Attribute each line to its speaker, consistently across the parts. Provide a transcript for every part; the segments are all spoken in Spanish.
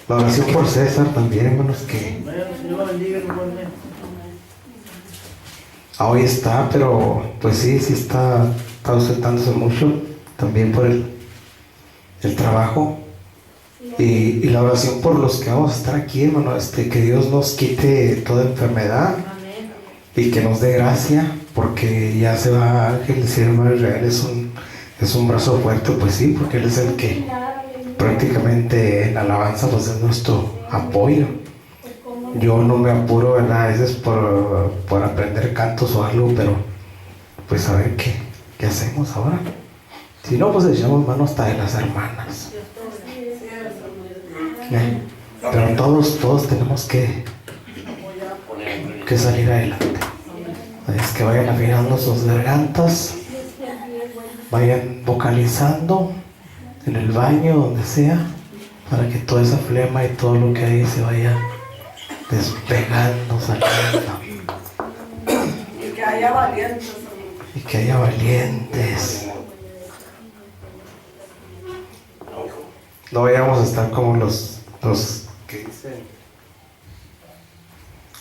Speaker 1: La oración por César también, hermanos, que hoy está, pero pues sí está ausentándose mucho, también por el trabajo. Y la oración por los que vamos a estar aquí, hermano, que Dios nos quite toda enfermedad y que nos dé gracia, porque ya se va Ángel, el siervo de Israel es un brazo fuerte, pues sí, porque él es el que prácticamente en alabanza pues es nuestro apoyo. Yo no me apuro, ¿verdad? A veces por aprender cantos o algo, pero pues a ver qué hacemos ahora. Si no, pues echamos mano hasta de las hermanas. Pero todos tenemos que salir adelante. Es que vayan afinando sus gargantas, vayan vocalizando en el baño, donde sea, para que toda esa flema y todo lo que hay se vaya despegando, saliendo.
Speaker 2: Y que haya valientes.
Speaker 1: Y que haya valientes. No vayamos a estar como los que dicen,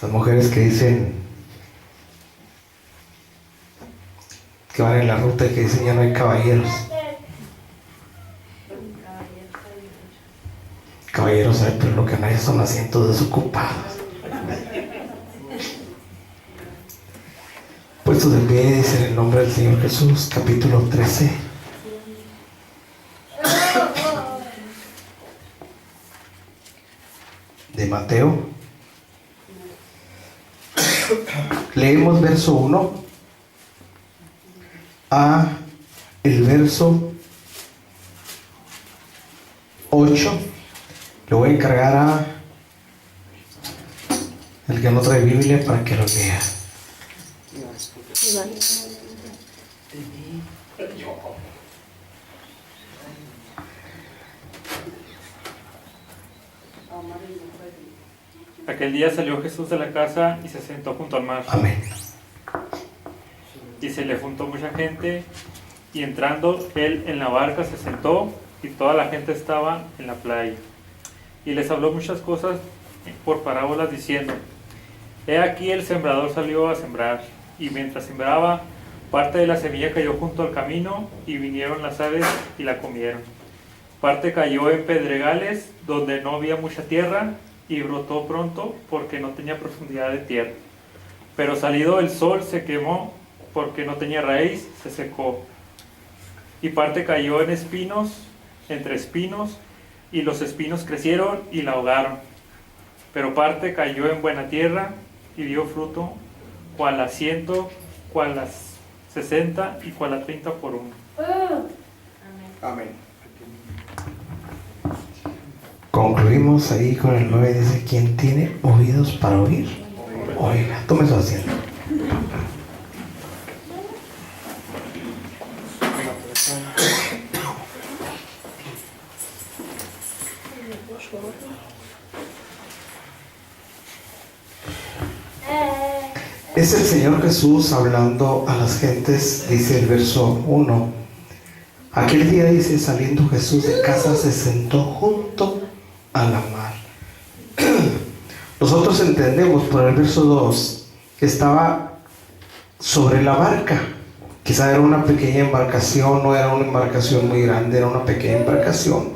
Speaker 1: las mujeres que dicen que van en la ruta y que dicen ya no hay caballeros. Caballeros hay, pero lo que no hay son asientos desocupados. Puestos de pie, dice en el nombre del Señor Jesús, capítulo 13. De Mateo. Leemos verso 1 a el verso 8. Le voy a encargar a el que no trae Biblia para que lo lea.
Speaker 3: Aquel día salió Jesús de la casa y se sentó junto al mar.
Speaker 1: Amén.
Speaker 3: Y se le juntó mucha gente, y entrando él en la barca se sentó, y toda la gente estaba en la playa. Y les habló muchas cosas por parábolas, diciendo: He aquí el sembrador salió a sembrar, y mientras sembraba, parte de la semilla cayó junto al camino, y vinieron las aves y la comieron. Parte cayó en pedregales, donde no había mucha tierra, y brotó pronto, porque no tenía profundidad de tierra. Pero salido el sol se quemó, porque no tenía raíz, se secó. Y parte cayó en espinos, entre espinos, y los espinos crecieron y la ahogaron. Pero parte cayó en buena tierra, y dio fruto, cual a 100, cual a 60, y cual a 30 por uno.
Speaker 1: Amén. Concluimos ahí con el 9, dice: quien tiene oídos para oír, oiga. Tome su asiento. Es el Señor Jesús hablando a las gentes, dice el verso 1. Aquel día, dice, saliendo Jesús de casa, se sentó junto a la mar. Nosotros entendemos por el verso 2 que estaba sobre la barca. Quizá era una pequeña embarcación, no era una embarcación muy grande, era una pequeña embarcación.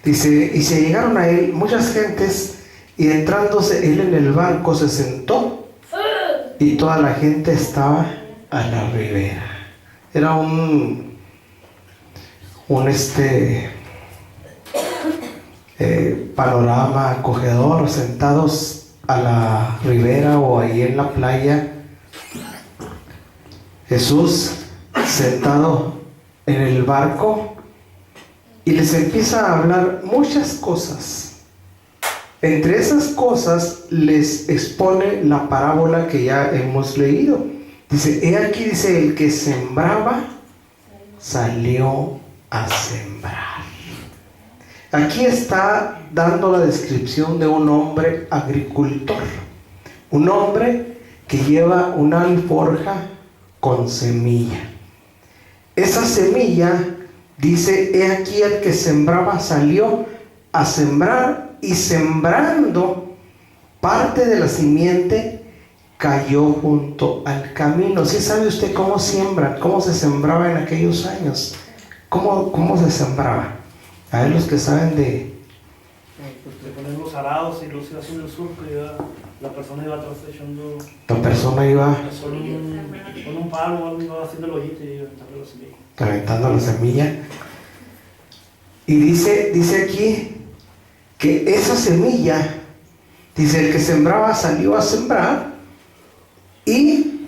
Speaker 1: Dice, y se llegaron a él muchas gentes, y entrándose él en el barco se sentó, y toda la gente estaba a la ribera. Era un panorama acogedor, sentados a la ribera o ahí en la playa. Jesús sentado en el barco, y les empieza a hablar muchas cosas. Entre esas cosas les expone la parábola que ya hemos leído. Dice, he aquí, dice, el que sembraba salió a sembrar. Aquí está dando la descripción de un hombre agricultor, un hombre que lleva una alforja con semilla. Esa semilla, dice, he aquí el que sembraba salió a sembrar, y sembrando, parte de la simiente cayó junto al camino. ¿Sí sabe usted cómo siembran? ¿Cómo se sembraba en aquellos años? ¿Cómo se sembraba? A ver, los que saben de...
Speaker 4: Pues le ponen los arados y los iba haciendo el surco y la persona iba atrás echando...
Speaker 1: La persona iba
Speaker 4: Con un palo o algo iba haciendo el hoyito y iba aventando la semilla.
Speaker 1: Aventando la semilla. Y dice aquí que esa semilla, dice, el que sembraba salió a sembrar y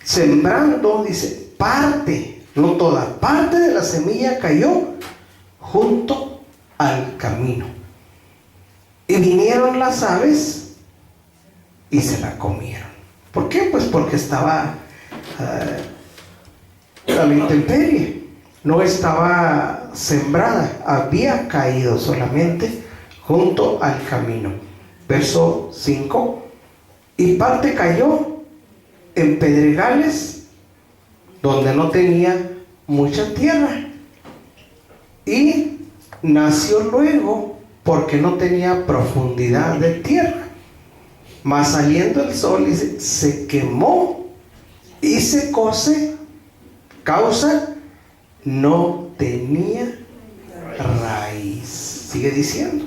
Speaker 1: sembrando, dice, parte, no toda, parte de la semilla cayó junto al camino. Y vinieron las aves y se la comieron. ¿Por qué? Pues porque estaba a la intemperie, no estaba sembrada, había caído solamente junto al camino. Verso 5, y parte cayó en pedregales donde no tenía mucha tierra, y nació luego porque no tenía profundidad de tierra, mas saliendo el sol, dice, se quemó y secóse, causa, no tenía raíz. Sigue diciendo,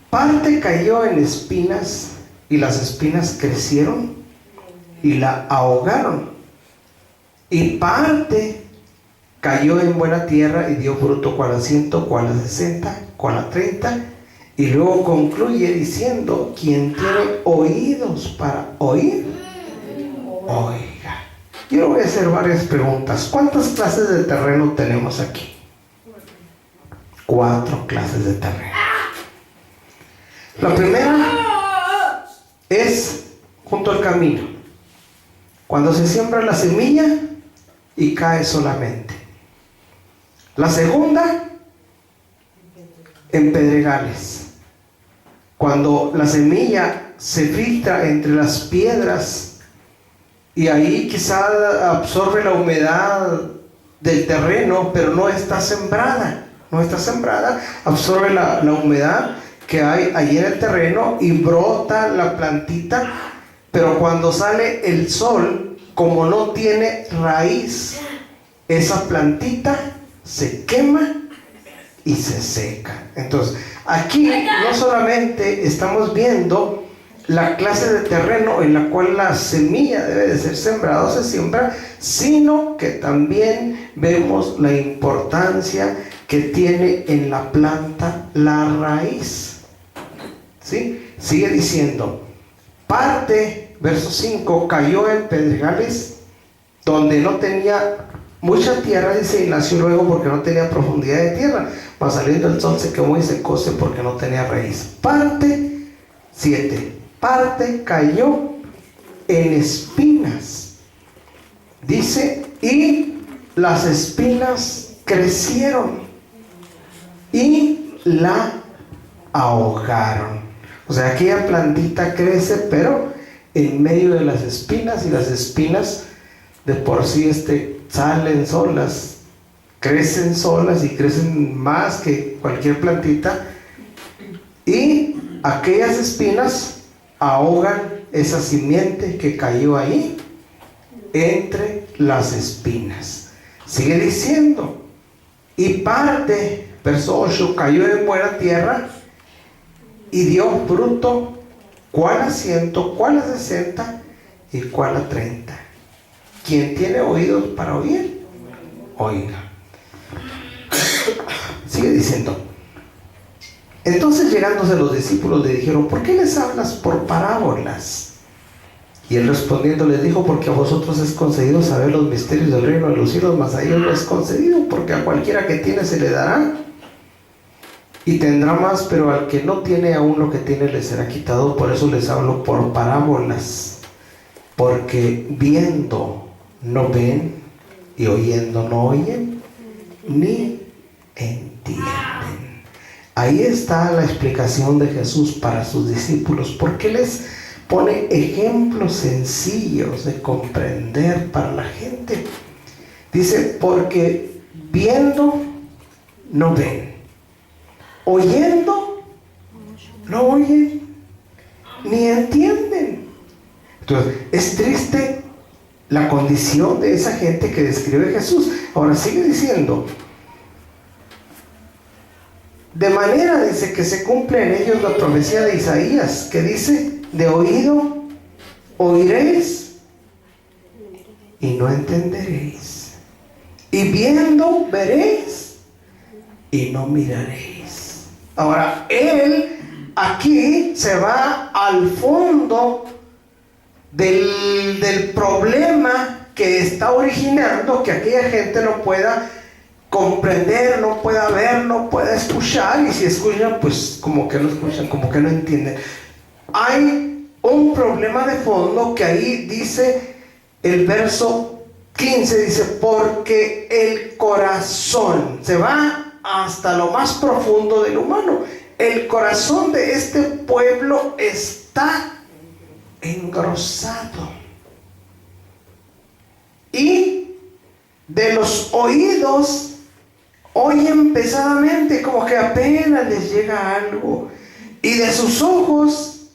Speaker 1: parte cayó en espinas y las espinas crecieron y la ahogaron, y parte cayó en buena tierra y dio fruto, cual a 100, cual a 60, cual a 30, y luego concluye diciendo, quien tiene oídos para oír, oiga. Yo le voy a hacer varias preguntas. ¿Cuántas clases de terreno tenemos aquí? 4 clases de terreno. La primera es junto al camino, cuando se siembra la semilla y cae solamente. La segunda, en pedregales, cuando la semilla se filtra entre las piedras y ahí quizá absorbe la humedad del terreno, pero no está sembrada, absorbe la humedad que hay allí en el terreno y brota la plantita, pero cuando sale el sol, como no tiene raíz, esa plantita se quema y se seca. Entonces, aquí no solamente estamos viendo la clase de terreno en la cual la semilla debe de ser sembrada o se siembra, sino que también vemos la importancia que tiene en la planta la raíz. ¿Sí? Sigue diciendo, parte, verso 5, cayó en pedregales donde no tenía mucha tierra, dice, y nació luego porque no tenía profundidad de tierra, mas saliendo el sol se quemó y secóse porque no tenía raíz. Parte 7, parte cayó en espinas, dice, y las espinas crecieron y la ahogaron. O sea, aquella plantita crece, pero en medio de las espinas, y las espinas de por sí salen solas, crecen solas y crecen más que cualquier plantita, y aquellas espinas ahogan esa simiente que cayó ahí entre las espinas. Sigue diciendo, y parte, verso 8, cayó en buena tierra y dio fruto, cual a 100, cual a 60 y cual a 30. Quien tiene oídos para oír, oiga. Sigue diciendo, entonces llegándose los discípulos le dijeron, ¿por qué les hablas por parábolas? Y él respondiendo les dijo, porque a vosotros es concedido saber los misterios del reino de los cielos, mas a ellos no es concedido, porque a cualquiera que tiene se le dará y tendrá más, pero al que no tiene aún lo que tiene le será quitado. Por eso les hablo por parábolas, porque viendo no ven y oyendo no oyen ni entienden. Ahí está la explicación de Jesús para sus discípulos, porque les pone ejemplos sencillos de comprender para la gente. Dice, porque viendo no ven, oyendo no oyen, ni entienden. Entonces, es triste la condición de esa gente que describe Jesús. Ahora sigue diciendo, de manera, dice, que se cumple en ellos la profecía de Isaías, que dice, de oído oiréis y no entenderéis, y viendo veréis y no miraréis. Ahora, él aquí se va al fondo del problema que está originando que aquella gente no pueda comprender, no pueda ver, no pueda escuchar, y si escuchan, pues como que no escuchan, como que no entienden. Hay un problema de fondo que ahí dice el verso 15, dice, porque el corazón se va hasta lo más profundo del humano. El corazón de este pueblo está engrosado, y de los oídos oyen pesadamente, como que apenas les llega algo, y de sus ojos,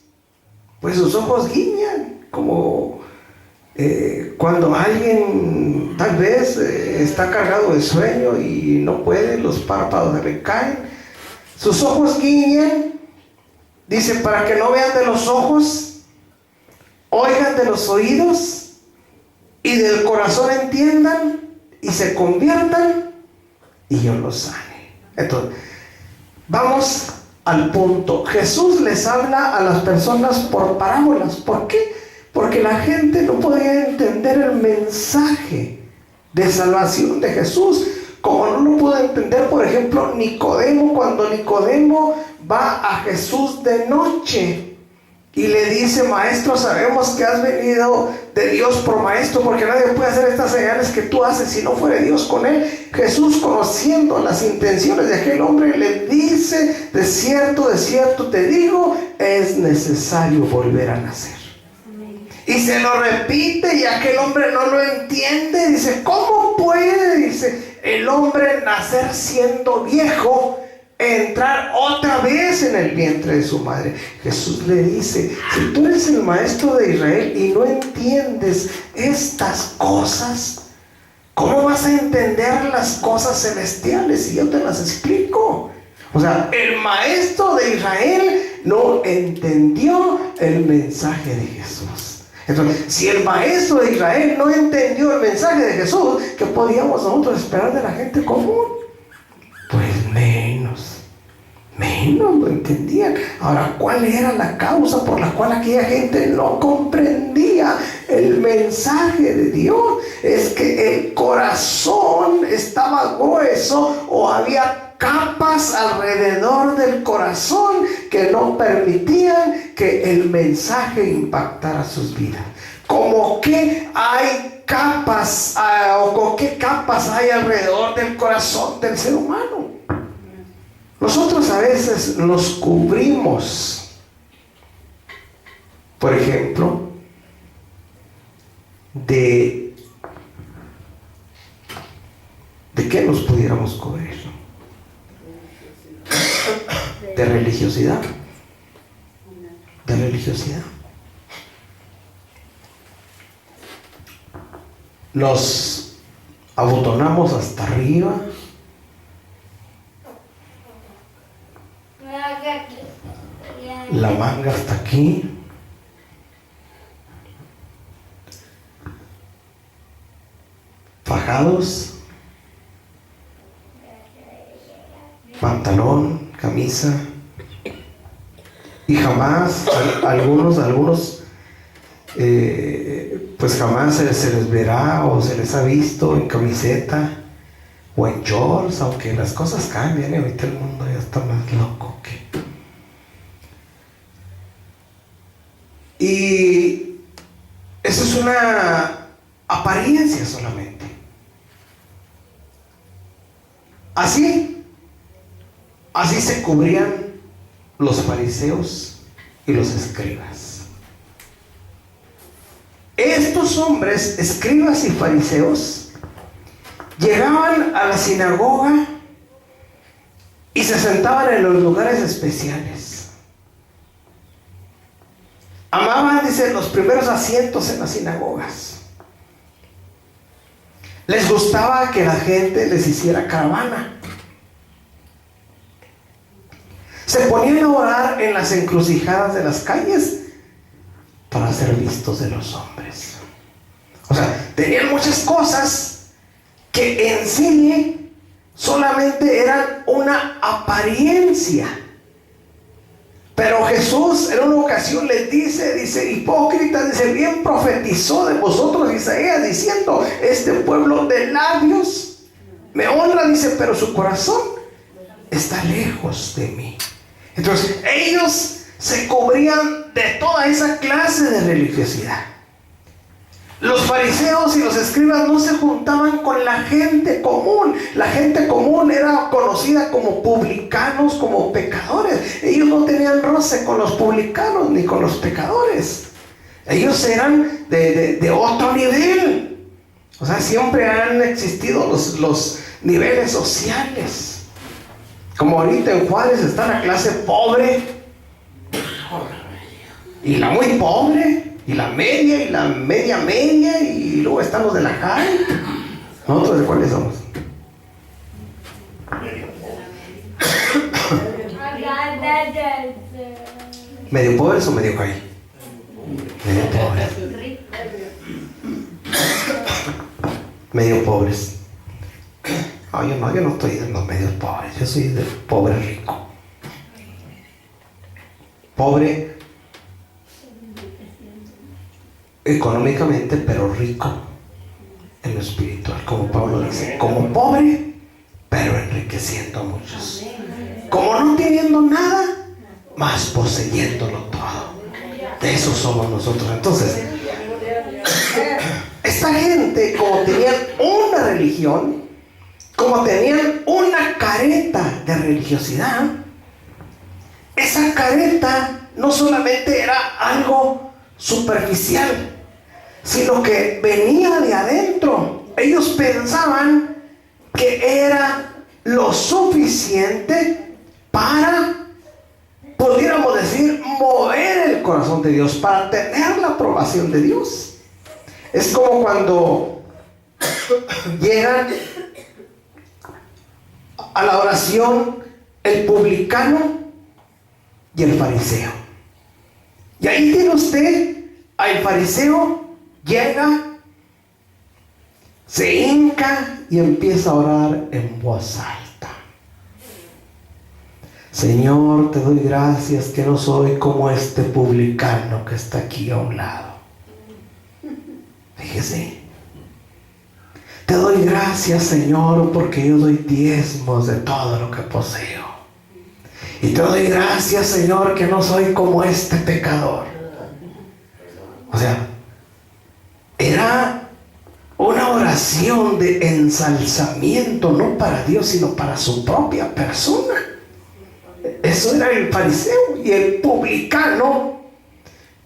Speaker 1: pues sus ojos guiñan, como cuando alguien tal vez está cargado de sueño y no puede, los párpados le caen, sus ojos guiñan, dice, para que no vean de los ojos, oigan de los oídos, y del corazón entiendan y se conviertan y yo los sane. Entonces, vamos al punto. Jesús les habla a las personas por parábolas. ¿Por qué? Porque la gente no podía entender el mensaje de salvación de Jesús, como no lo pudo entender, por ejemplo, Nicodemo, cuando Nicodemo va a Jesús de noche y le dice, maestro, sabemos que has venido de Dios por maestro, porque nadie puede hacer estas señales que tú haces si no fuera Dios con él. Jesús, conociendo las intenciones de aquel hombre, le dice, de cierto te digo, es necesario volver a nacer. Y se lo repite, y aquel hombre no lo entiende. Dice, ¿cómo puede, dice, el hombre nacer siendo viejo, entrar otra vez en el vientre de su madre? Jesús le dice, si tú eres el maestro de Israel y no entiendes estas cosas, ¿cómo vas a entender las cosas celestiales si yo te las explico? O sea, el maestro de Israel no entendió el mensaje de Jesús. Entonces, si el maestro de Israel no entendió el mensaje de Jesús, ¿qué podíamos nosotros esperar de la gente común? Pues menos lo entendían. Ahora, ¿cuál era la causa por la cual aquella gente no comprendía el mensaje de Dios? Es que el corazón estaba grueso, o había capas alrededor del corazón que no permitían que el mensaje impactara sus vidas. Como que hay capas, o qué capas hay alrededor del corazón del ser humano. Nosotros a veces nos cubrimos, por ejemplo, ¿de qué nos pudiéramos cubrir? De religiosidad. Nos abotonamos hasta arriba, la manga hasta aquí, fajados, pantalón, camisa, y jamás, algunos pues jamás se les verá o se les ha visto en camiseta o en shorts, aunque las cosas cambian y ahorita el mundo ya está más loco que... Y eso es una apariencia solamente. Así se cubrían los fariseos y los escribas. Estos hombres, escribas y fariseos, llegaban a la sinagoga y se sentaban en los lugares especiales. dice, los primeros asientos en las sinagogas. Les gustaba que la gente les hiciera caravana. Se ponían a orar en las encrucijadas de las calles para ser vistos de los hombres. O sea, tenían muchas cosas que en sí solamente eran una apariencia. Pero Jesús en una ocasión les dice, hipócritas, dice, bien profetizó de vosotros Isaías diciendo, este pueblo de labios me honra, dice, pero su corazón está lejos de mí. Entonces ellos se cubrían de toda esa clase de religiosidad. Los fariseos y los escribas no se juntaban con la gente común. La gente común era conocida como publicanos, como pecadores. Ellos no tenían roce con los publicanos ni con los pecadores. Ellos eran de otro nivel. O sea, siempre han existido los niveles sociales. Como ahorita en Juárez está la clase pobre y la muy pobre, y la media, y la media media, y luego están los de la high. ¿Nosotros de cuáles somos? ¿Medio pobres o medio high? Medio pobres. Medio pobres. Yo no estoy de los medios pobres, yo soy de pobre rico. Pobre económicamente, pero rico en lo espiritual, como Pablo dice, como pobre, pero enriqueciendo a muchos, como no teniendo nada, más poseyéndolo todo. De eso somos nosotros. Entonces, esta gente, como tenían una religión, como tenían una careta de religiosidad, esa careta no solamente era algo superficial, sino que venía de adentro. Ellos pensaban que era lo suficiente para, pudiéramos decir, mover el corazón de Dios, para tener la aprobación de Dios. Es como cuando llegan a la oración el publicano y el fariseo. Y ahí tiene usted al fariseo, llega, se hinca y empieza a orar en voz alta. Señor, te doy gracias que no soy como este publicano que está aquí a un lado. Fíjese. Te doy gracias, Señor, porque yo doy diezmos de todo lo que poseo. Y te doy gracias, Señor, que no soy como este pecador. O sea, era una oración de ensalzamiento, no para Dios, sino para su propia persona. Eso era el fariseo. Y el publicano,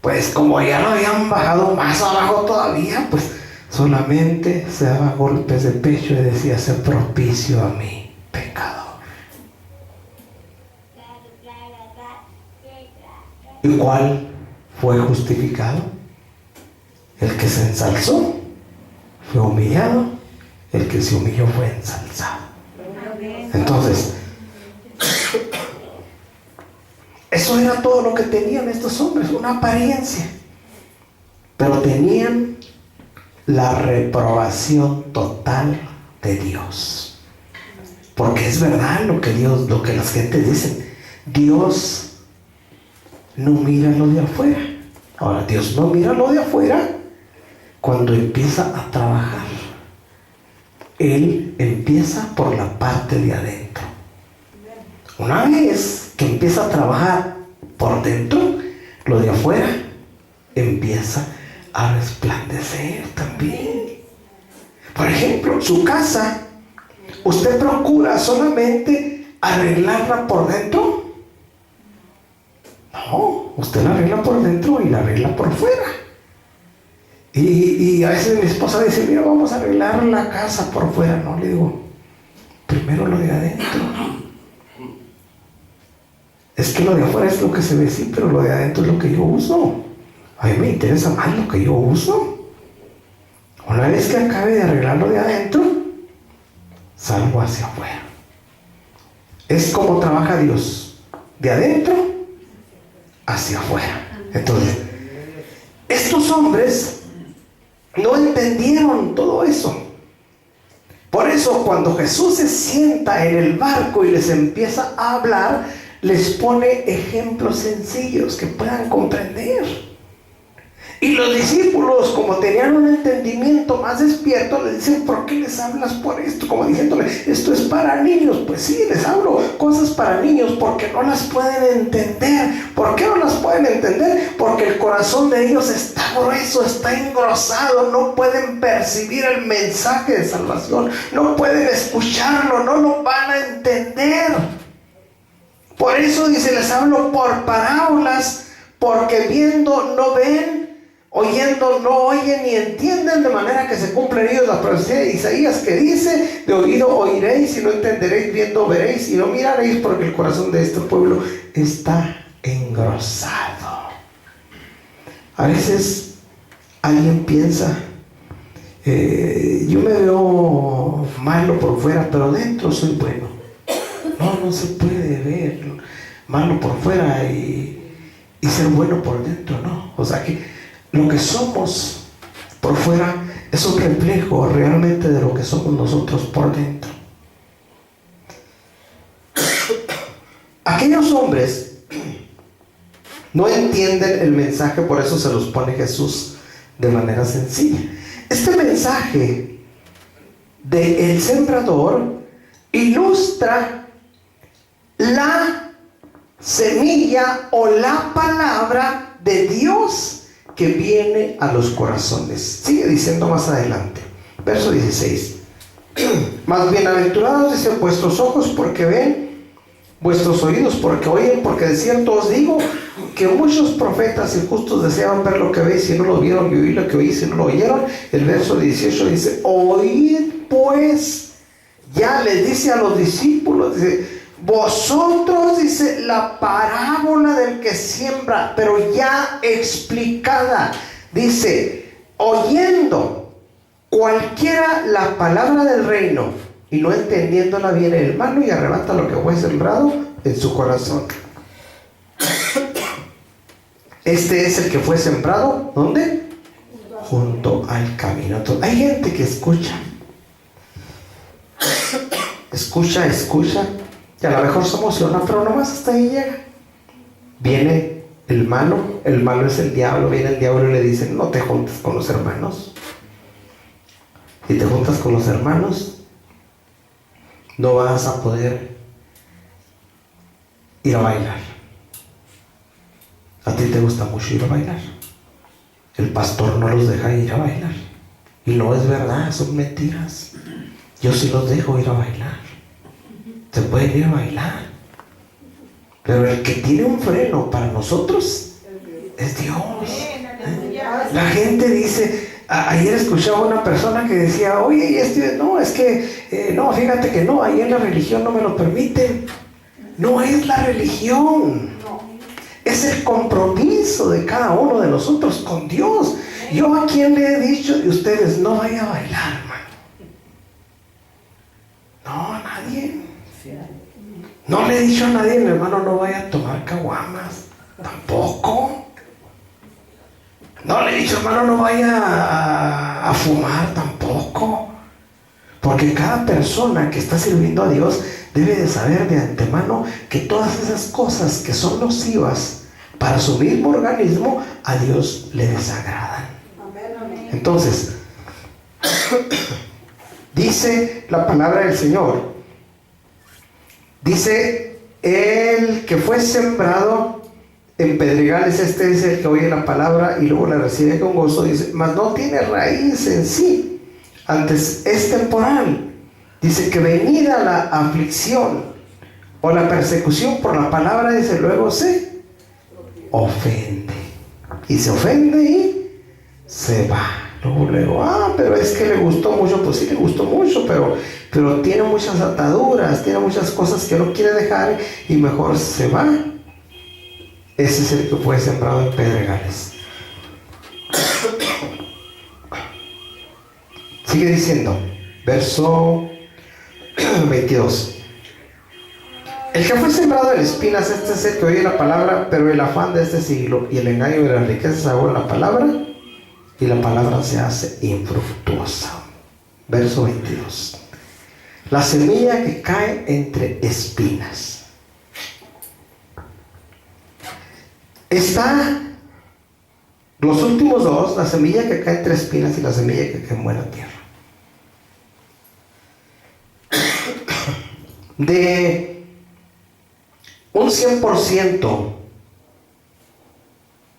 Speaker 1: pues como ya lo habían bajado más abajo todavía, pues solamente se daba golpes de pecho y decía, sé propicio a mí, pecador. ¿Y cuál fue justificado? El que se ensalzó fue humillado, el que se humilló fue ensalzado. Entonces, eso era todo lo que tenían estos hombres, una apariencia. Pero tenían la reprobación total de Dios. Porque es verdad lo que las gentes dicen. Dios no mira lo de afuera. Ahora, Dios no mira lo de afuera cuando empieza a trabajar. Él empieza por la parte de adentro. Una vez que empieza a trabajar por dentro, lo de afuera empieza a resplandecer también. Por ejemplo, su casa, ¿usted procura solamente arreglarla por dentro? No, usted la arregla por dentro y la arregla por fuera. Y a veces mi esposa dice, mira, vamos a arreglar la casa por fuera. No, le digo, primero lo de adentro. Es que lo de afuera es lo que se ve, sí, pero lo de adentro es lo que yo uso. a mí me interesa más lo que yo uso. Una vez que acabe de arreglarlo de adentro, salgo hacia afuera. Es como trabaja Dios, de adentro hacia afuera. Entonces, estos hombres no entendieron todo eso. Por eso cuando Jesús se sienta en el barco y les empieza a hablar, les pone ejemplos sencillos que puedan comprender. Y los discípulos, como tenían un entendimiento más despierto, le dicen: ¿por qué les hablas por esto? Como diciéndole: esto es para niños. Pues sí, les hablo cosas para niños porque no las pueden entender. ¿Por qué no las pueden entender? Porque el corazón de ellos está grueso, está engrosado. No pueden percibir el mensaje de salvación, no pueden escucharlo, no lo van a entender. Por eso dice: les hablo por parábolas, porque viendo no ven, oyendo no oyen ni entienden, de manera que se cumple en ellos la profecía de Isaías, que dice: de oído oiréis y no entenderéis, viendo veréis y no miraréis, porque el corazón de este pueblo está engrosado. A veces alguien piensa: yo me veo malo por fuera, pero dentro soy bueno. No se puede ver malo por fuera y ser bueno por dentro, no. O sea que lo que somos por fuera es un reflejo realmente de lo que somos nosotros por dentro. Aquellos hombres no entienden el mensaje, por eso se los pone Jesús de manera sencilla. Este mensaje del sembrador ilustra la semilla o la palabra de Dios que viene a los corazones. Sigue diciendo más adelante, verso 16: más bienaventurados, dice, vuestros ojos porque ven, vuestros oídos porque oyen, porque de cierto os digo que muchos profetas y justos deseaban ver lo que veis y no lo vieron, y oír lo que oís y no lo oyeron. El verso 18 dice: oíd pues, ya les dice a los discípulos, dice: vosotros, dice, la parábola del que siembra, pero ya explicada. Dice: oyendo cualquiera la palabra del reino y no entendiéndola, viene el malo y arrebata lo que fue sembrado en su corazón. Este es el que fue sembrado, ¿dónde? Junto al camino. Entonces, hay gente que escucha, y a lo mejor se emociona, pero nomás hasta ahí llega. Viene el malo es el diablo. Viene el diablo y le dice: no te juntes con los hermanos. Si te juntas con los hermanos, no vas a poder ir a bailar. A ti te gusta mucho ir a bailar. El pastor no los deja ir a bailar. Y no es verdad, son mentiras. Yo sí los dejo ir a bailar. Se pueden ir a bailar, pero el que tiene un freno para nosotros es Dios. La gente dice, ayer escuchaba a una persona que decía: oye, no, es que no, fíjate que no, ahí en la religión no me lo permiten. No es la religión, es el compromiso de cada uno de nosotros con Dios. Yo a quien le he dicho de ustedes: no vaya a bailar, hermano. No, a nadie. No le he dicho a nadie: hermano, no vaya a tomar caguamas. Tampoco. No le he dicho: hermano, no vaya a fumar. Tampoco. Porque cada persona que está sirviendo a Dios debe de saber de antemano que todas esas cosas que son nocivas para su mismo organismo, a Dios le desagradan. Entonces, dice la palabra del Señor, dice: el que fue sembrado en pedregales, este es el que oye la palabra y luego la recibe con gozo. Dice: mas no tiene raíz en sí, antes es temporal. Dice que venida la aflicción o la persecución por la palabra, dice, luego se ofende. Y se ofende y se va. Luego, pero es que le gustó mucho. Pues sí, le gustó mucho, pero tiene muchas ataduras, tiene muchas cosas que no quiere dejar y mejor se va. Ese es el que fue sembrado en pedregales. Sigue diciendo, verso 22. El que fue sembrado en espinas, este es el que oye la palabra, pero el afán de este siglo y el engaño de las riquezas ahogan la palabra, y la palabra se hace infructuosa. Verso 22. La semilla que cae entre espinas. Está los últimos dos, la semilla que cae entre espinas y la semilla que cae en buena tierra. De un 100%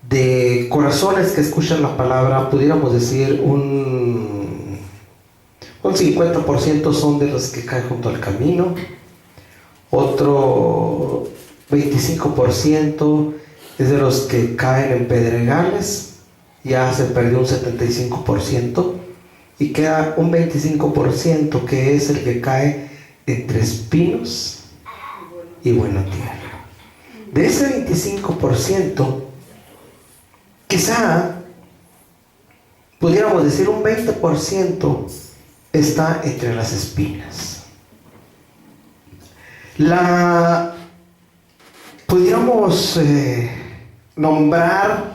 Speaker 1: de corazones que escuchan la palabra, pudiéramos decir un 50% son de los que caen junto al camino, otro 25% es de los que caen en pedregales, ya se perdió un 75%, y queda un 25% que es el que cae entre espinos y buena tierra. De ese 25%, quizá pudiéramos decir un 20% está entre las espinas. Pudiéramos nombrar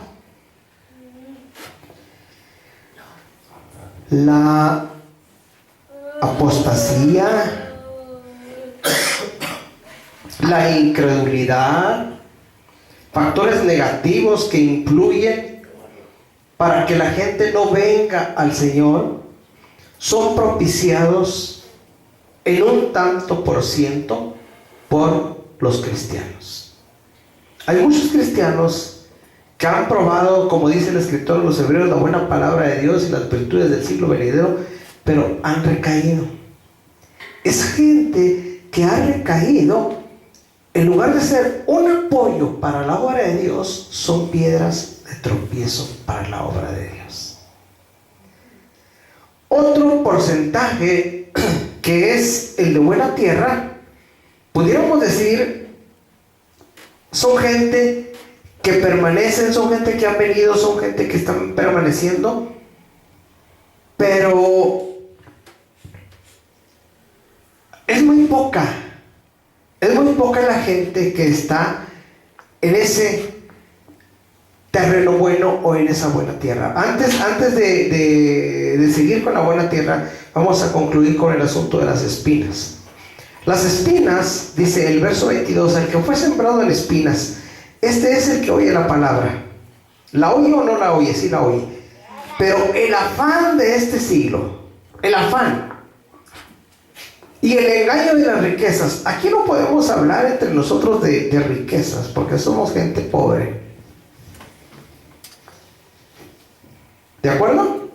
Speaker 1: la apostasía, la incredulidad, factores negativos que influyen para que la gente no venga al Señor, son propiciados en un tanto por ciento por los cristianos. Hay muchos cristianos que han probado, como dice el escritor de los Hebreos, la buena palabra de Dios y las virtudes del siglo venidero, pero han recaído. Esa gente que ha recaído, en lugar de ser un apoyo para la obra de Dios, son piedras de tropiezo para la obra de Dios. Otro porcentaje, que es el de buena tierra, pudiéramos decir, son gente que permanecen, son gente que han venido, son gente que están permaneciendo, pero es muy poca la gente que está en ese terreno bueno o en esa buena tierra. Antes de seguir con la buena tierra, vamos a concluir con el asunto de las espinas. Las espinas, dice el verso 22, el que fue sembrado en espinas, este es el que oye la palabra. ¿La oye o no la oye? Sí la oye. Pero el afán de este siglo, el afán y el engaño de las riquezas. Aquí no podemos hablar entre nosotros de riquezas, porque somos gente pobre. ¿De acuerdo?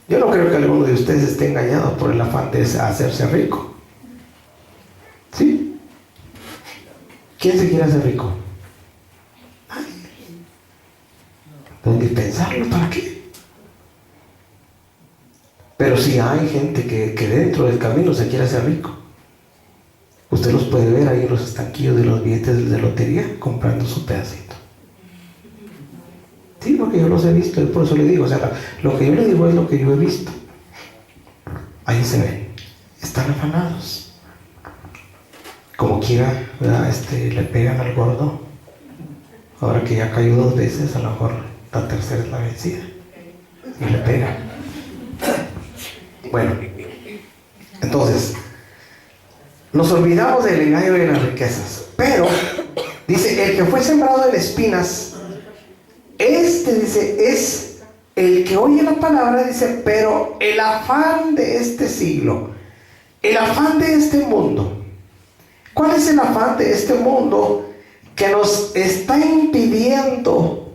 Speaker 1: Yo no creo que alguno de ustedes esté engañado por el afán de hacerse rico. ¿Sí? ¿Quién se quiere hacer rico? Pues ni pensarlo, ¿para qué? Pero sí hay gente que dentro del camino se quiere hacer rico. Usted los puede ver ahí en los estanquillos de los billetes de lotería comprando su pedacito. Sí, porque yo los he visto, y por eso le digo, o sea, lo que yo le digo es lo que yo he visto. Ahí se ven, están afanados. Como quiera, ¿verdad? Le pegan al gordo. Ahora que ya cayó 2 veces, a lo mejor la tercera es la vencida. Y le pegan. Bueno, entonces, nos olvidamos del engaño de las riquezas. Pero, dice, el que fue sembrado en espinas, dice, es el que oye la palabra, dice, pero el afán de este siglo, el afán de este mundo. ¿Cuál es el afán de este mundo que nos está impidiendo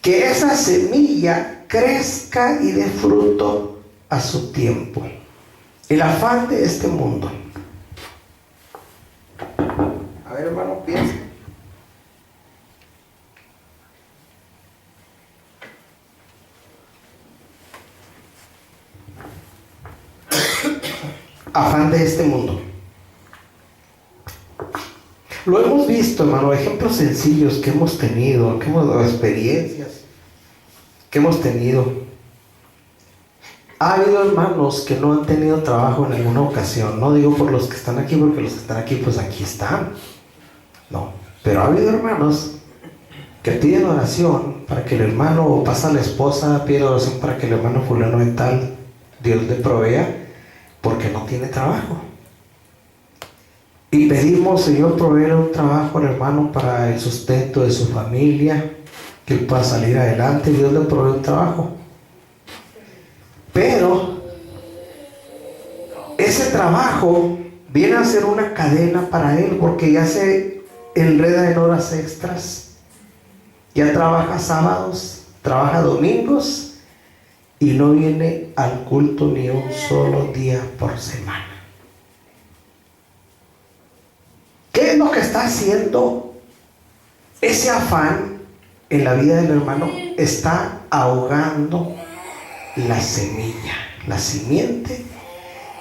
Speaker 1: que esa semilla crezca y dé fruto a su tiempo? El afán de este mundo. A ver, hermano, piensa. Afán de este mundo. Lo hemos visto, hermano, ejemplos sencillos que hemos tenido, que hemos dado experiencias que hemos tenido. Ha habido hermanos que no han tenido trabajo en alguna ocasión. No digo por los que están aquí, porque los que están aquí, pues aquí están. No, pero ha habido hermanos que piden oración para que el hermano, o pasa la esposa, pide oración para que el hermano fulano de tal, Dios le provea, porque no tiene trabajo. Y pedimos, Señor, proveer un trabajo al hermano para el sustento de su familia, que él pueda salir adelante. Dios le provee un trabajo. Pero ese trabajo viene a ser una cadena para él, porque ya se enreda en horas extras. Ya trabaja sábados, trabaja domingos y no viene al culto ni un solo día por semana. ¿Qué es lo que está haciendo? Ese afán en la vida del hermano está ahogando la semilla, la simiente,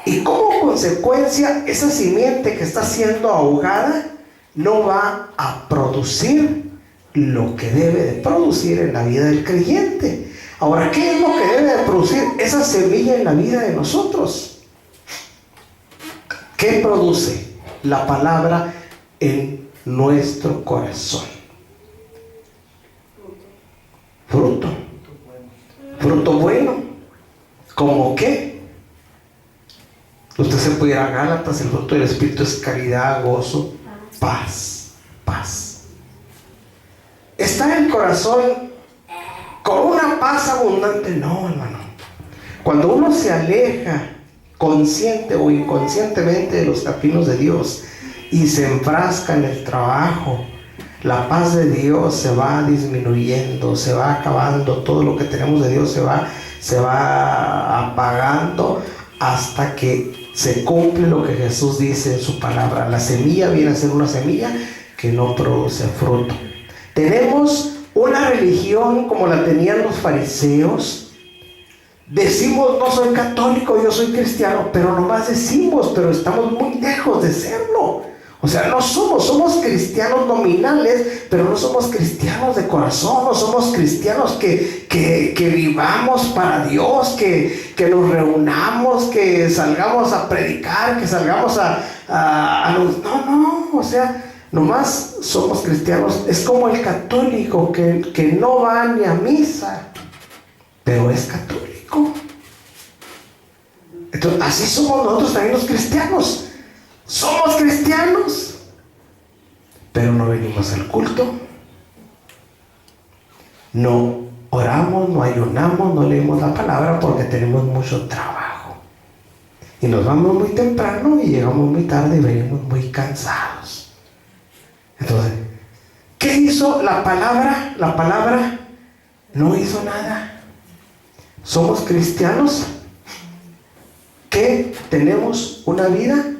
Speaker 1: y como consecuencia esa simiente que está siendo ahogada no va a producir lo que debe de producir en la vida del creyente. Ahora, ¿qué es lo que debe de producir esa semilla en la vida de nosotros? ¿Qué produce la palabra en nuestro corazón? Fruto. Fruto bueno. ¿Cómo qué? Usted se puede ir a Gálatas. El fruto del Espíritu es caridad, gozo, paz. ¿Está el corazón con una paz abundante? No, hermano. Cuando uno se aleja consciente o inconscientemente de los caminos de Dios y se enfrasca en el trabajo, la paz de Dios se va disminuyendo, se va acabando. Todo lo que tenemos de Dios se va apagando hasta que se cumple lo que Jesús dice en su palabra. La semilla viene a ser una semilla que no produce fruto. Tenemos una religión como la tenían los fariseos. Decimos, no soy católico, yo soy cristiano, pero nomás decimos, pero estamos muy lejos de serlo. O sea, no somos cristianos nominales, pero no somos cristianos de corazón, no somos cristianos que vivamos para Dios, que nos reunamos, que salgamos a predicar, que salgamos no, o sea, nomás somos cristianos. Es como el católico que no va ni a misa, pero es católico. Entonces, así somos nosotros también los cristianos. Somos cristianos, pero no venimos al culto, no oramos, no ayunamos, no leemos la palabra porque tenemos mucho trabajo. Y nos vamos muy temprano y llegamos muy tarde y venimos muy cansados. Entonces, ¿qué hizo la palabra? La palabra no hizo nada. Somos cristianos que tenemos una vida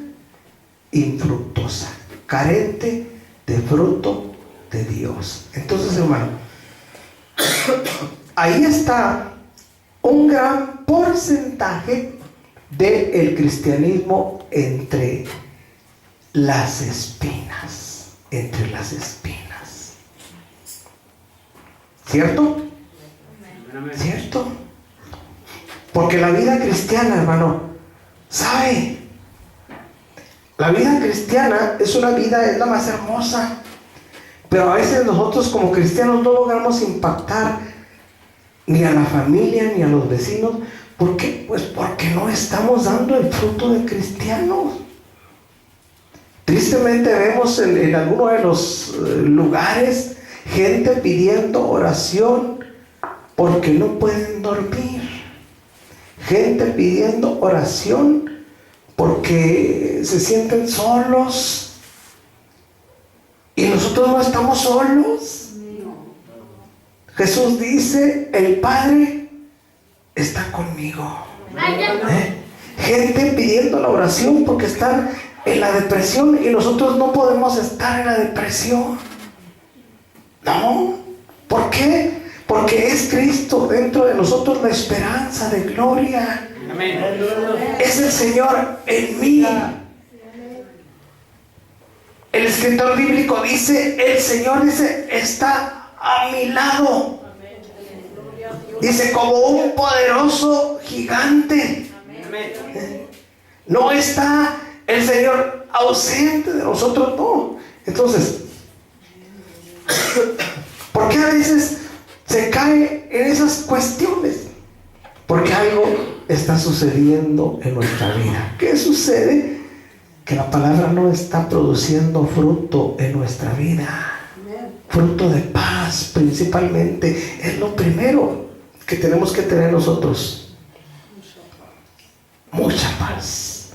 Speaker 1: infructuosa, carente de fruto de Dios. Entonces, hermano, ahí está un gran porcentaje del cristianismo entre las espinas. ¿Cierto? ¿Cierto? Porque la vida cristiana, hermano, ¿sabe? La vida cristiana es una vida, es la más hermosa, pero a veces nosotros como cristianos no logramos impactar ni a la familia ni a los vecinos. ¿Por qué? Pues porque no estamos dando el fruto de cristianos. Tristemente vemos en algunos de los lugares gente pidiendo oración porque no pueden dormir, gente pidiendo oración porque se sienten solos. Y nosotros no estamos solos. Jesús dice, el Padre está conmigo. Gente pidiendo la oración porque están en la depresión, y nosotros no podemos estar en la depresión. No. ¿Por qué? Porque es Cristo dentro de nosotros la esperanza de gloria.
Speaker 5: Amén.
Speaker 1: Es el Señor en mí. El escritor bíblico dice, el Señor dice, está a mi lado. Dice, como un poderoso gigante. No está el Señor ausente de nosotros, no. Entonces, ¿por qué a veces se cae en esas cuestiones? Porque algo está sucediendo en nuestra vida. ¿Qué sucede? Que la palabra no está produciendo fruto en nuestra vida. Fruto de paz, principalmente. Es lo primero que tenemos que tener nosotros. Mucha paz.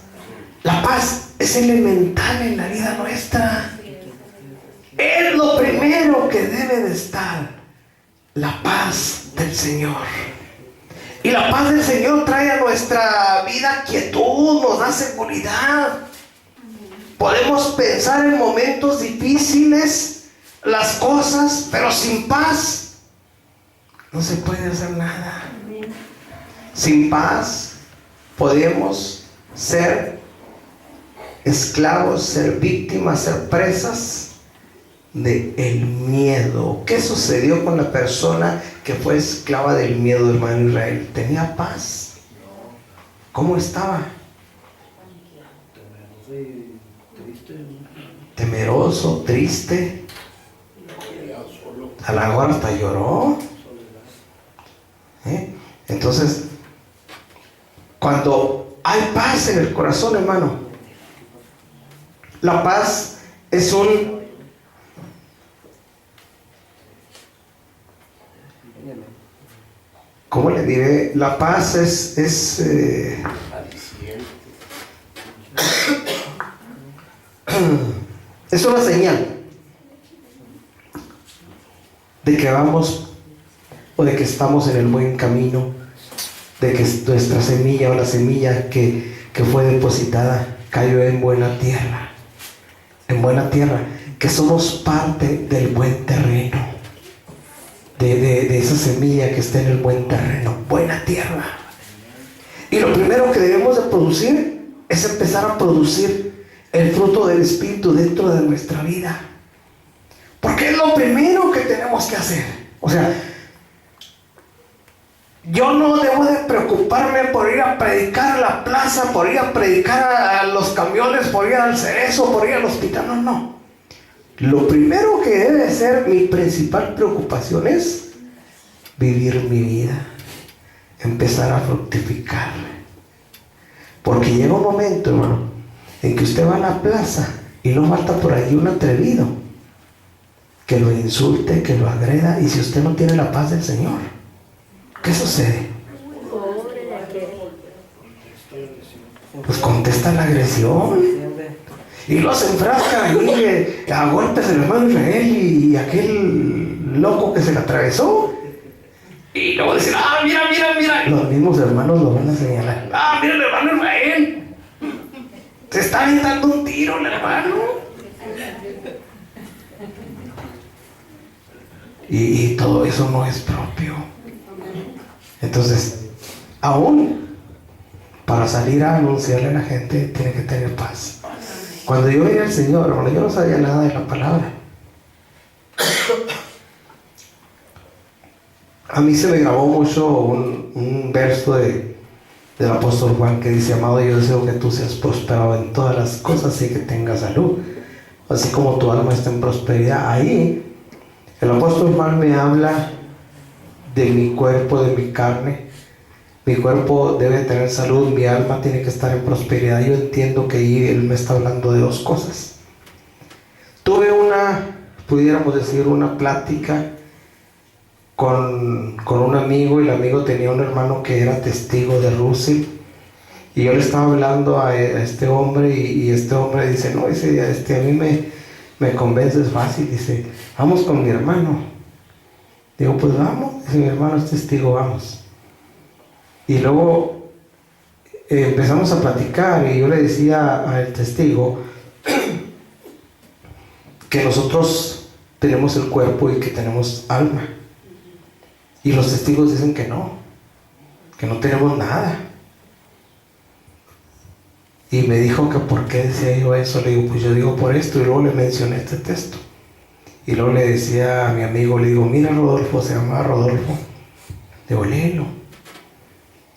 Speaker 1: La paz es elemental en la vida nuestra. Es lo primero que debe de estar. La paz del Señor. Y la paz del Señor trae a nuestra vida quietud, nos da seguridad. Podemos pensar en momentos difíciles las cosas, pero sin paz no se puede hacer nada. Sin paz podemos ser esclavos, ser víctimas, ser presas del miedo. ¿Qué sucedió con la persona que fue esclava del miedo, hermano Israel? ¿Tenía paz? ¿Cómo estaba? Temeroso, triste. A la hora hasta lloró. Entonces, cuando hay paz en el corazón, hermano, la paz es ¿cómo le diré? La paz es una señal de que vamos o de que estamos en el buen camino, de que nuestra semilla o la semilla que fue depositada cayó en buena tierra, que somos parte del buen terreno, de esa semilla que está en el buen terreno, buena tierra. Y lo primero que debemos de producir es empezar a producir el fruto del Espíritu dentro de nuestra vida, porque es lo primero que tenemos que hacer. O sea, yo no debo de preocuparme por ir a predicar a la plaza, por ir a predicar a los camiones, por ir al cerezo, por ir al hospital. No. Lo primero que debe ser mi principal preocupación es vivir mi vida, empezar a fructificar. Porque llega un momento, hermano, en que usted va a la plaza y no falta por allí un atrevido que lo insulte, que lo agreda, y si usted no tiene la paz del Señor, ¿qué sucede? Pues contesta la agresión y lo se enfrasca ahí a golpes el hermano Israel y aquel loco que se le atravesó, y luego dicen, mira, los mismos hermanos lo van a señalar, mira el hermano Israel, se está aventando un tiro el hermano. Y todo eso no es propio. Entonces, aún para salir a anunciarle a la gente, tiene que tener paz. Cuando yo veía al Señor, hermano, yo no sabía nada de la palabra. A mí se me grabó mucho un verso del apóstol Juan que dice: amado, yo deseo que tú seas prosperado en todas las cosas y que tengas salud, así como tu alma está en prosperidad. Ahí el apóstol Juan me habla de mi cuerpo, de mi carne. Mi cuerpo debe tener salud, mi alma tiene que estar en prosperidad. Yo entiendo que ahí él me está hablando de dos cosas. Tuve pudiéramos decir, una plática con un amigo, y el amigo tenía un hermano que era testigo de Russell, y yo le estaba hablando a este hombre, y este hombre dice: no, dice, a mí me convences fácil, dice, vamos con mi hermano. Digo, pues vamos, dice, mi hermano es testigo, vamos. Y luego empezamos a platicar, y yo le decía al testigo que nosotros tenemos el cuerpo y que tenemos alma, y los testigos dicen que no tenemos nada. Y me dijo que por qué decía yo eso. Le digo, pues yo digo por esto, y luego le mencioné este texto. Y luego le decía a mi amigo, le digo, mira, Rodolfo, se llama Rodolfo, Digo, léelo.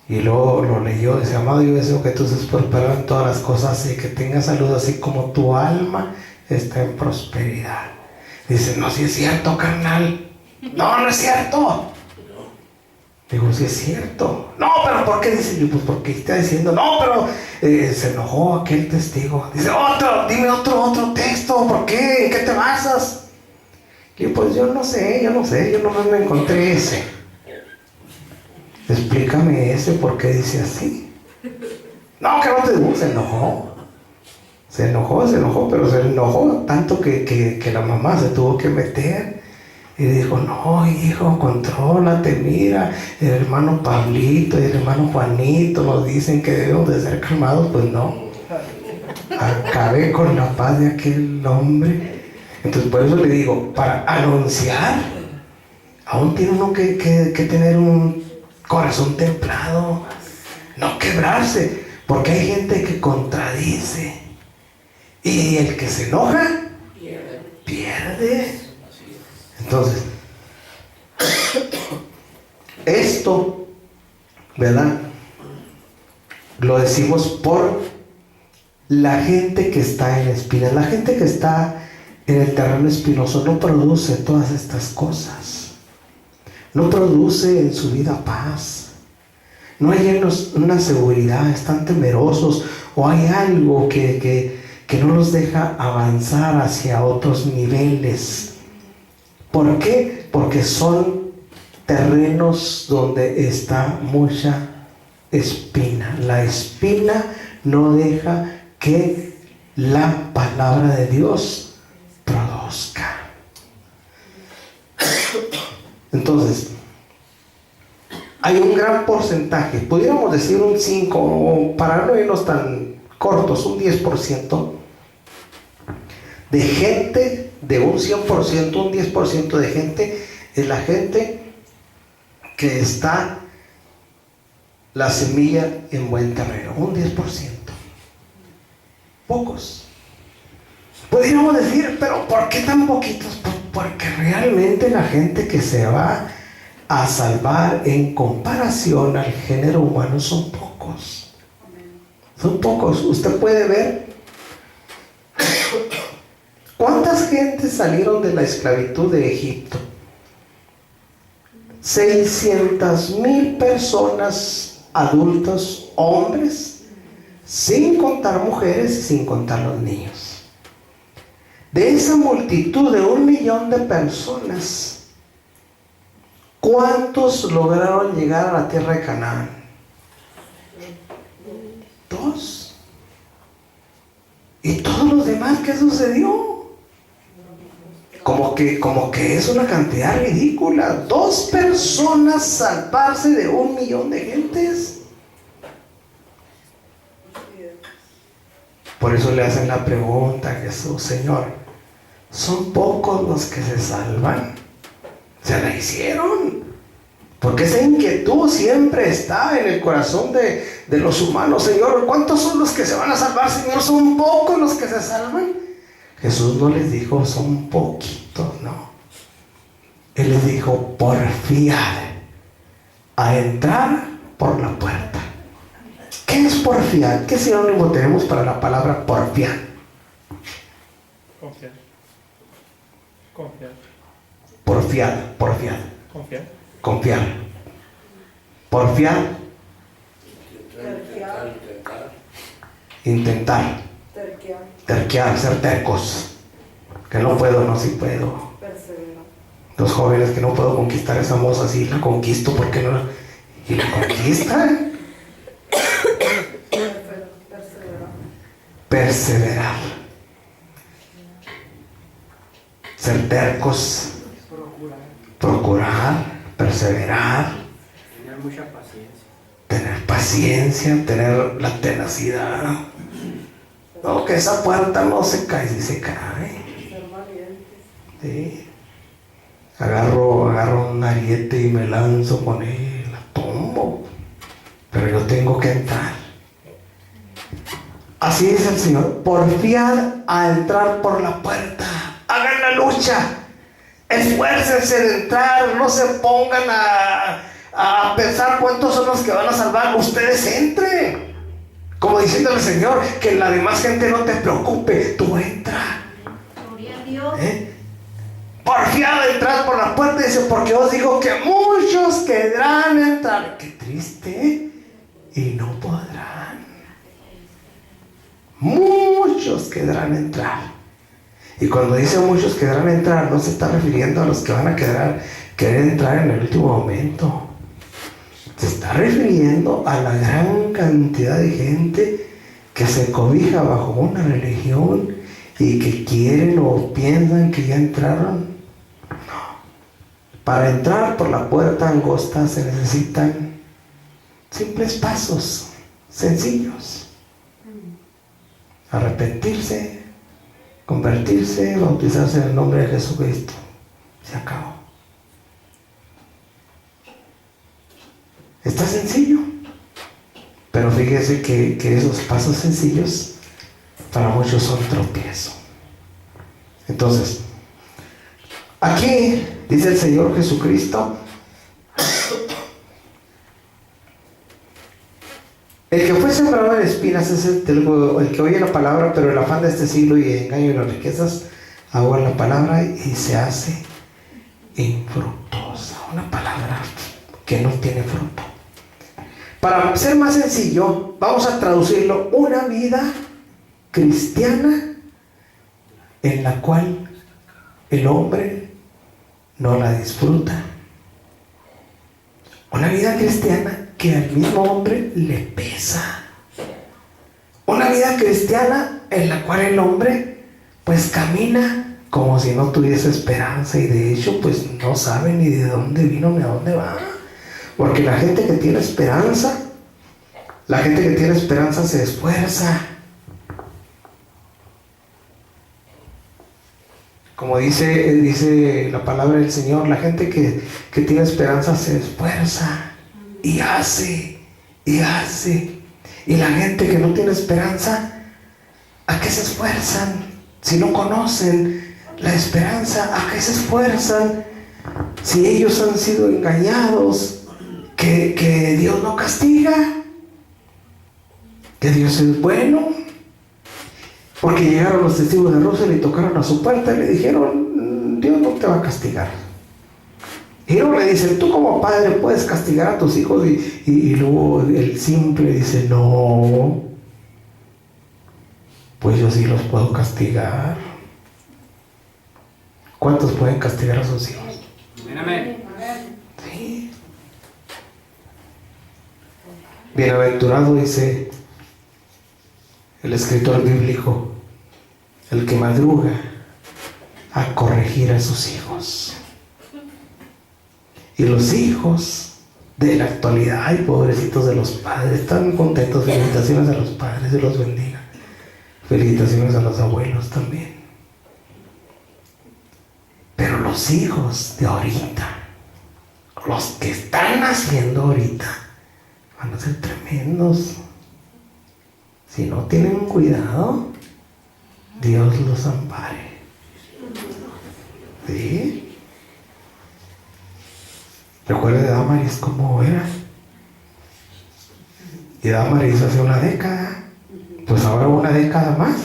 Speaker 1: Y luego lo leyó, dice, amado, yo deseo que tú seas prosperado en todas las cosas y que tengas salud, así como tu alma está en prosperidad. Dice, no, si es cierto, carnal. No, no es cierto. Digo, si es cierto. No, pero ¿por qué? Dice, yo, pues porque está diciendo, no, pero se enojó aquel testigo. Dice, dime otro texto, ¿por qué? ¿En qué te basas? Y yo, pues yo no sé, yo nomás me encontré ese. Explícame ese, ¿por qué dice así? No, que no te digo, se enojó, pero se enojó tanto que la mamá se tuvo que meter y dijo, no, hijo, contrólate, mira, el hermano Pablito y el hermano Juanito nos dicen que debemos de ser calmados. Pues no, acabé con la paz de aquel hombre. Entonces por eso le digo, para anunciar, aún tiene uno que tener un corazón templado, no quebrarse, porque hay gente que contradice y el que se enoja pierde. Entonces esto, ¿verdad? Lo decimos por la gente que está en espinas. La gente que está en el terreno espinoso no produce todas estas cosas. No produce en su vida paz. No hay una seguridad, están temerosos, o hay algo que no los deja avanzar hacia otros niveles. ¿Por qué? Porque son terrenos donde está mucha espina. La espina no deja que la palabra de Dios produzca. Entonces, hay un gran porcentaje, pudiéramos decir un 5, o para no irnos tan cortos, un 10% de gente, de un 100%, un 10% de gente, es la gente que está la semilla en buen terreno, un 10%. Pocos. Pudiéramos decir, pero ¿por qué tan poquitos? Porque realmente la gente que se va a salvar en comparación al género humano son pocos. Son pocos. Usted puede ver cuántas gentes salieron de la esclavitud de Egipto. 600,000 personas, adultos, hombres, sin contar mujeres y sin contar los niños. De esa multitud de 1,000,000 de personas, ¿cuántos lograron llegar a la tierra de Canaán? 2. ¿Y todos los demás qué sucedió? Como que es una cantidad ridícula. 2 personas salvarse de 1,000,000 de gentes. Por eso le hacen la pregunta a Jesús, Señor, ¿son pocos los que se salvan? Se la hicieron. Porque esa inquietud siempre está en el corazón de los humanos. Señor, ¿cuántos son los que se van a salvar? Señor, ¿son pocos los que se salvan? Jesús no les dijo, son poquitos, no. Él les dijo, porfiar a entrar por la puerta. ¿Qué es porfiar? ¿Qué sinónimo tenemos para la palabra porfiar?
Speaker 3: Confiar. Confiar.
Speaker 1: Porfiar.
Speaker 3: Confiar.
Speaker 1: Confiar. Porfiar. Intentar. Terquear, ser tercos. Que no puedo, no, sí puedo. Los jóvenes que no puedo conquistar a esa moza, sí la conquisto, ¿por qué no? Y la conquistan. Perseverar. Ser tercos. Procurar. Perseverar.
Speaker 5: Tener mucha paciencia.
Speaker 1: Tener paciencia, tener la tenacidad. No, que esa puerta no se cae, si se cae. Sí. Agarro un ariete y me lanzo con él, la tumbo. Pero yo tengo que entrar. Así dice el Señor, porfiad a entrar por la puerta. Hagan la lucha. Esfuércense de entrar, no se pongan a a pensar cuántos son los que van a salvar, ustedes entren. Como diciéndole, Señor, que la demás gente no te preocupe, tú entra.
Speaker 6: Gloria a Dios.
Speaker 1: Porfiado entrar por la puerta, dice, porque os digo que muchos querrán entrar. Qué triste, y no podrán. Muchos querrán entrar. Y cuando dice muchos querrán entrar, no se está refiriendo a los que van a querer entrar en el último momento. Se está refiriendo a la gran cantidad de gente que se cobija bajo una religión y que quieren o piensan que ya entraron. No. Para entrar por la puerta angosta se necesitan simples pasos sencillos: arrepentirse, convertirse, bautizarse en el nombre de Jesucristo. Se acabó. Está sencillo, pero fíjese que esos pasos sencillos para muchos son tropiezo. Entonces, aquí dice el Señor Jesucristo: el que fue sembrado en espinas es el que oye la palabra, pero el afán de este siglo y el engaño y las riquezas ahogan la palabra y se hace infructuosa. Una palabra que no tiene fruto. Para ser más sencillo, vamos a traducirlo: una vida cristiana en la cual el hombre no la disfruta. Una vida cristiana que al mismo hombre le pesa. Una vida cristiana en la cual el hombre pues camina como si no tuviese esperanza, y de hecho pues no sabe ni de dónde vino ni a dónde va. Porque la gente que tiene esperanza se esfuerza. Como dice la palabra del Señor, la gente que tiene esperanza se esfuerza y hace. Y la gente que no tiene esperanza, ¿a qué se esfuerzan? Si no conocen la esperanza, ¿a qué se esfuerzan? Si ellos han sido engañados, que Dios no castiga, que Dios es bueno. Porque llegaron los testigos de Russell y tocaron a su puerta y le dijeron: Dios no te va a castigar. Y luego le dicen: tú como padre puedes castigar a tus hijos. Y luego el simple dice: no, pues yo sí los puedo castigar. ¿Cuántos pueden castigar a sus hijos?
Speaker 5: Amén.
Speaker 1: Sí. Bienaventurado, dice el escritor bíblico, el que madruga a corregir a sus hijos. Y los hijos de la actualidad, ay, pobrecitos de los padres, están contentos. Felicitaciones a los padres, Dios los bendiga. Felicitaciones a los abuelos también. Pero los hijos de ahorita, los que están naciendo ahorita, van a ser tremendos. Si no tienen cuidado, Dios los ampare. ¿Sí? Recuerda de Damaris cómo era. Y Damaris hace una década. Pues ahora una década más.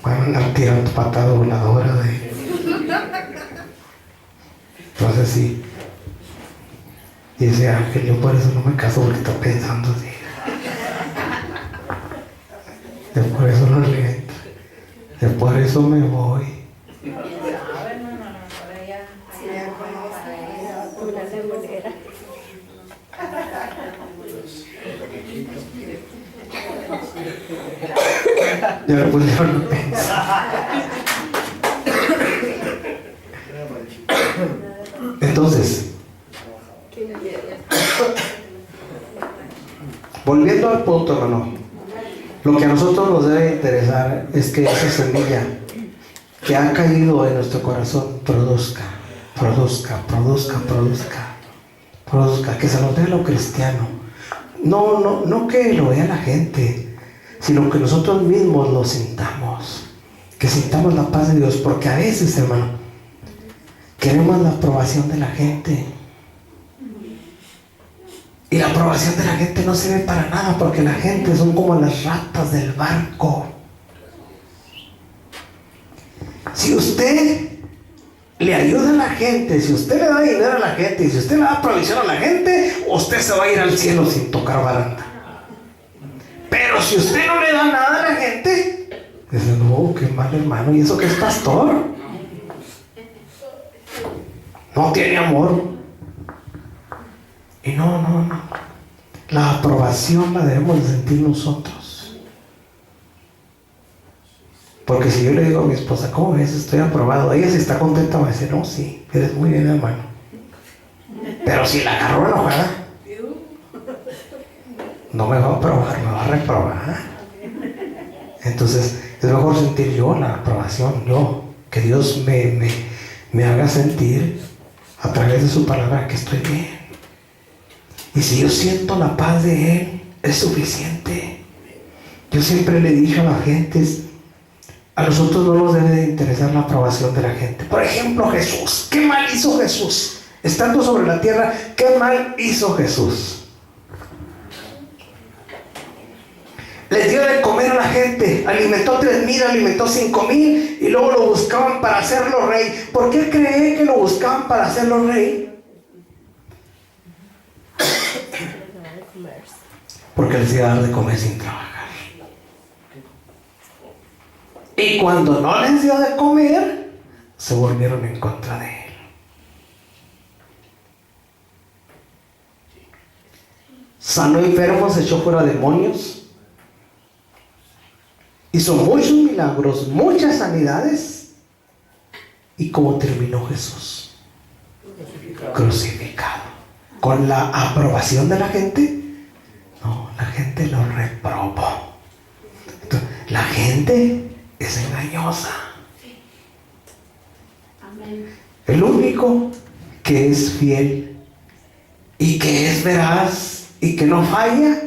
Speaker 1: Van a andar tirando patadas voladoras de... Entonces sí. Y ese Ángel, yo por eso no me caso, porque está pensando así. Yo por eso no le entro. Yo por eso me voy. Ya lo pusieron a pensar. Entonces, volviendo al punto, hermano, lo que a nosotros nos debe interesar es que esa semilla que ha caído en nuestro corazón produzca, que se nos dé lo cristiano. No que lo vea la gente, sino que nosotros mismos lo sintamos, que sintamos la paz de Dios, porque a veces, hermano, queremos la aprobación de la gente. Y la aprobación de la gente no sirve para nada, porque la gente son como las ratas del barco. Si usted le ayuda a la gente, si usted le da dinero a la gente, y si usted le da provisión a la gente, usted se va a ir al cielo sin tocar baranda. Pero si usted no le da nada a la gente, dice, no, qué mal hermano, y eso que es pastor, no tiene amor. Y no, la aprobación la debemos de sentir nosotros. Porque si yo le digo a mi esposa, ¿cómo ves? Estoy aprobado. Ella si está contenta va a decir, no, sí, eres muy bien hermano. Pero si la agarro enojada, no me va a aprobar, me va a reprobar. Entonces es mejor sentir yo la aprobación, yo, que Dios me haga sentir a través de su palabra que estoy bien. Y si yo siento la paz de Él, es suficiente. Yo siempre le he dicho a la gente, a nosotros no nos debe de interesar la aprobación de la gente. Por ejemplo, Jesús. ¿Qué mal hizo Jesús? Estando sobre la tierra, ¿qué mal hizo Jesús? Les dio de comer a la gente, alimentó 3,000, alimentó 5,000 y luego lo buscaban para hacerlo rey. ¿Por qué cree que lo buscaban para hacerlo rey? Porque les iba a dar de comer sin trabajar. Y cuando no les dio de comer, se volvieron en contra de Él. Sanó enfermos, echó fuera demonios, hizo muchos milagros, muchas sanidades. ¿Y cómo terminó Jesús? Crucificado. ¿Con la aprobación de la gente? No, la gente lo reprobó. Entonces, la gente es engañosa. El único que es fiel y que es veraz y que no falla